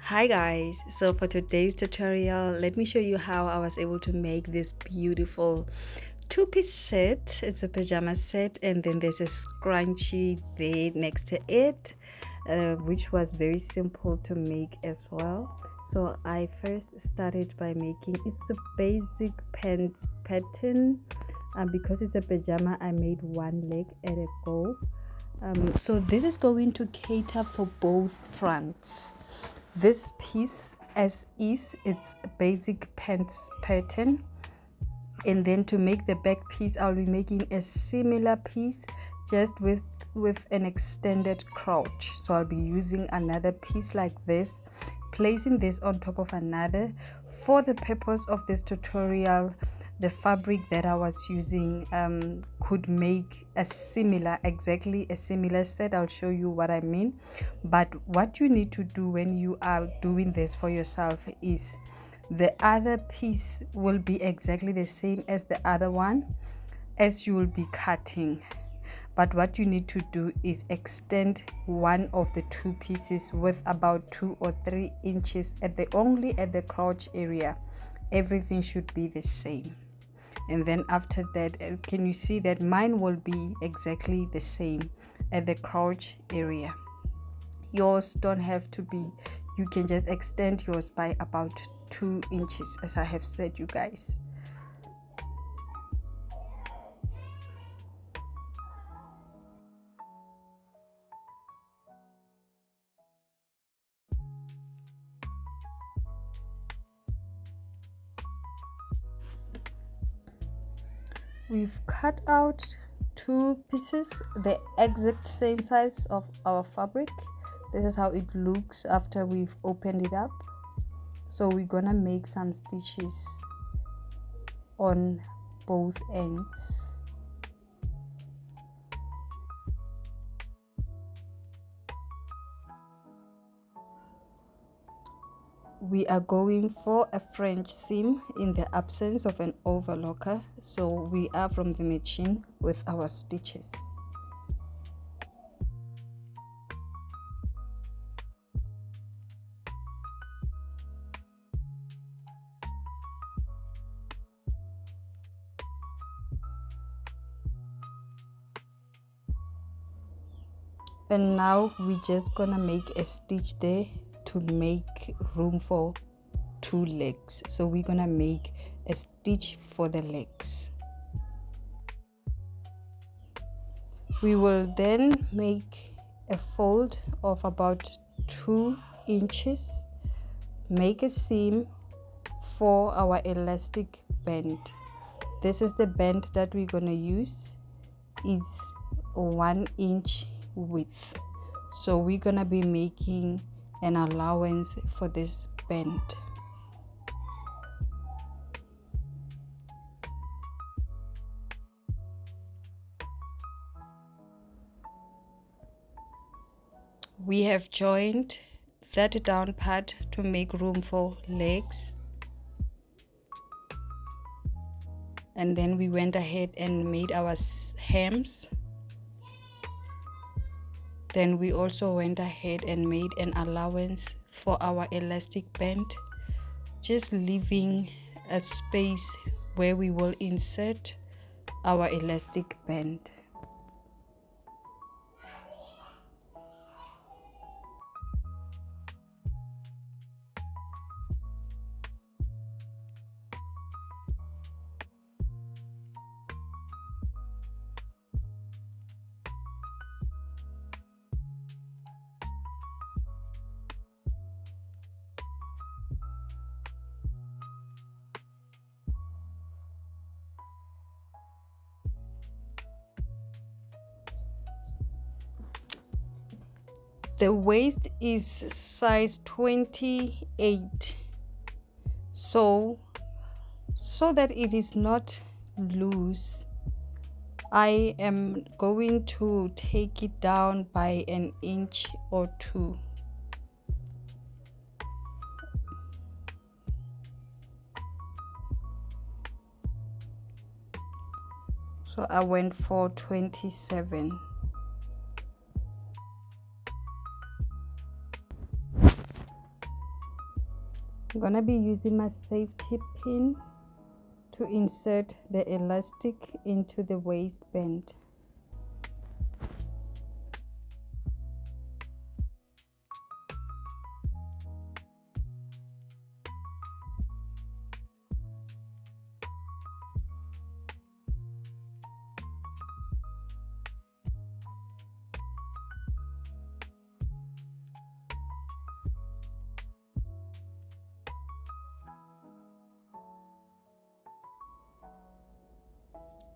Hi guys, so for today's tutorial let me show you how I was able to make this beautiful two-piece set. It's a pajama set and then there's a scrunchie there next to it, which was very simple to make as well. So I first started by making it's a basic pants pattern. Because it's a pajama, I made one leg at a go. So this is going to cater for both fronts. This piece as is, it's a basic pants pattern, and then to make the back piece I'll be making a similar piece just with an extended crotch. So I'll be using another piece like this, placing this on top of another. For the purpose of this tutorial, the fabric that I was using could make exactly a similar set. I'll show you what I mean. But what you need to do when you are doing this for yourself is the other piece will be exactly the same as the other one as you will be cutting. But what you need to do is extend one of the two pieces with about 2 or 3 inches only at the crotch area. Everything should be the same. And then after that, can you see that mine will be exactly the same at the crotch area? Yours don't have to be. You can just extend yours by about 2 inches, as I have said, you guys. We've cut out 2 pieces, the exact same size of our fabric. This is how it looks after we've opened it up. So we're gonna make some stitches on both ends. We are going for a French seam in the absence of an overlocker, so we are from the machine with our stitches. And now we're just gonna make a stitch there to make room for 2 legs. So we're gonna make a stitch for the legs. We will then make a fold of about 2 inches, make a seam for our elastic band. This is the band that we're gonna use. It's 1 inch width, so we're gonna be making an allowance for this band. We have joined that down part to make room for legs, and then we went ahead and made our hems. Then we also went ahead and made an allowance for our elastic band, just leaving a space where we will insert our elastic band. The waist is size 28, so that it is not loose, I am going to take it down by an inch or 2. So I went for 27. I'm gonna be using my safety pin to insert the elastic into the waistband.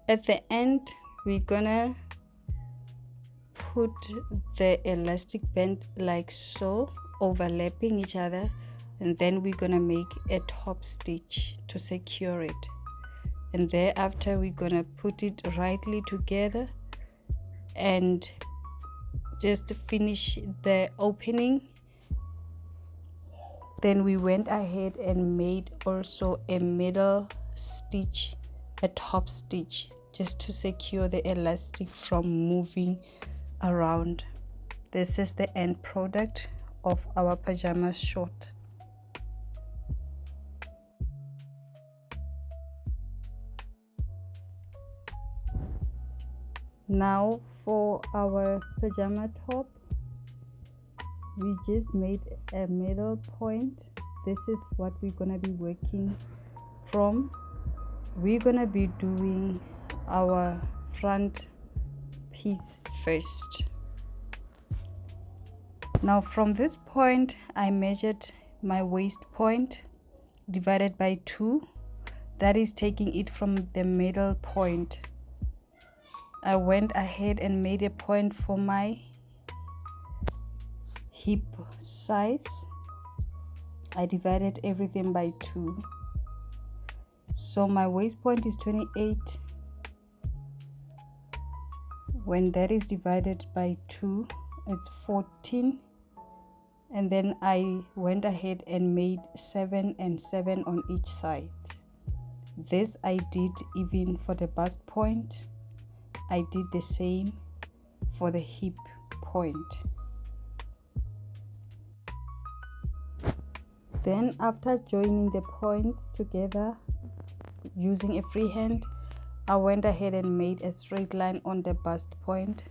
At the end, we're gonna put the elastic band like so, overlapping each other, and then we're gonna make a top stitch to secure it, and thereafter we're gonna put it rightly together and just finish the opening. Then we went ahead and made also a middle stitch, a top stitch, just to secure the elastic from moving around. This is the end product of our pajama short. Now for our pajama top, we just made a middle point. This is what we're gonna be working from. We're gonna be doing our front piece first. Now from this point, I measured my waist point divided by 2. That is taking it from the middle point. I went ahead and made a point for my hip size. I divided everything by 2. So my waist point is 28. When that is divided by 2, it's 14. And then I went ahead and made 7 and 7 on each side. This I did even for the bust point. I did the same for the hip point. Then after joining the points together using a free hand, I went ahead and made a straight line on the bust point.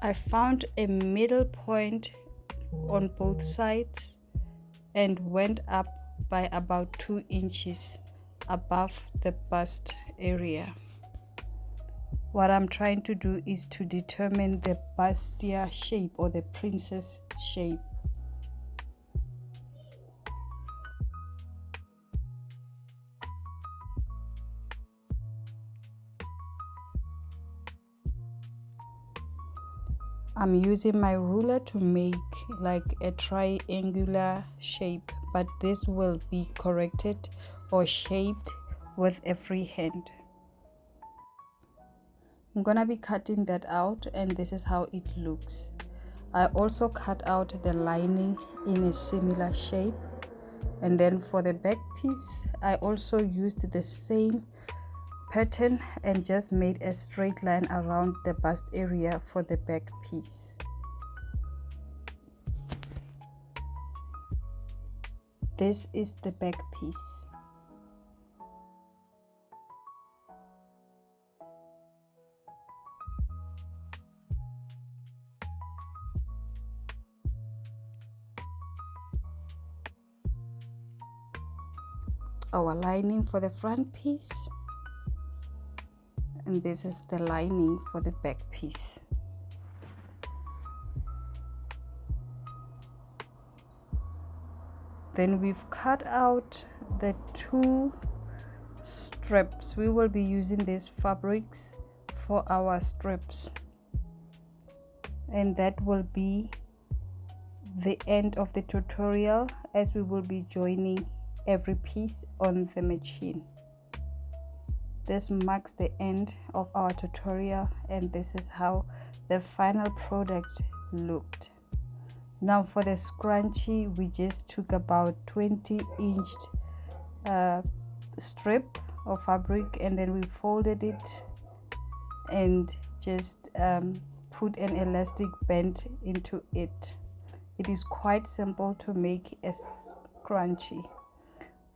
I found a middle point on both sides and went up by about 2 inches above the bust area. What I'm trying to do is to determine the bustier shape or the princess shape. I'm using my ruler to make like a triangular shape, but this will be corrected or shaped with a free hand. I'm gonna be cutting that out, and this is how it looks. I also cut out the lining in a similar shape, and then for the back piece I also used the same pattern and just made a straight line around the bust area for the back piece. This is the back piece. Our lining for the front piece, and this is the lining for the back piece. Then we've cut out the 2 strips. We will be using these fabrics for our strips, and that will be the end of the tutorial, as we will be joining every piece on the machine. This marks the end of our tutorial, and this is how the final product looked. Now for the scrunchie, we just took about 20-inch strip of fabric, and then we folded it and just put an elastic band into it. It is quite simple to make a scrunchie.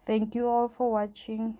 Thank you all for watching.